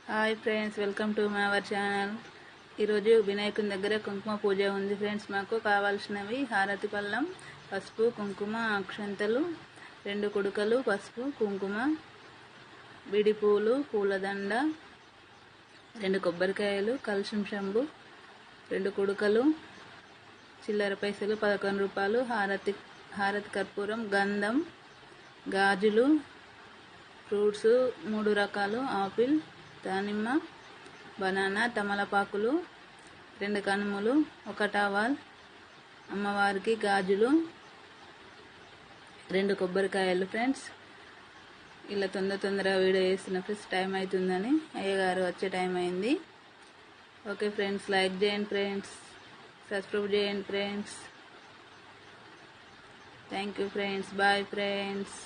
Hi friends, welcome to my our channel. ఈరోజు వినాయకుని దగ్గర కుంకుమ పూజ ఉంది ఫ్రెండ్స్. మాకు కావాల్సినవి హారతి పళ్ళం, పసుపు, కుంకుమ, అక్షంతలు, 2 కుడుకలు పసుపు, కుంకుమ, విడి పూలు, పూలదండ, 2 కొబ్బరికాయలు, కలశం శంభు, 2 కుడుకలు, చిల్లర పైసలు 11 రూపాయలు, హారతి కర్పూరం, గంధం, గాజులు, ఫ్రూట్స్ 3 రకాలు, ఆపిల్, దానిమ్మ, బనానా, తమలపాకులు, 2 కనుములు, 1 టవల్, అమ్మవారికి గాజులు, 2 కొబ్బరికాయలు ఫ్రెండ్స్. ఇలా తొందరగా వీడియో చేస్తున్న ఫ్రెండ్స్, టైం అవుతుందని అయ్యగారు వచ్చే టైం అయింది. ఓకే ఫ్రెండ్స్, లైక్ చేయండి ఫ్రెండ్స్, సబ్స్క్రైబ్ చేయండి friends. Thank you friends, bye friends.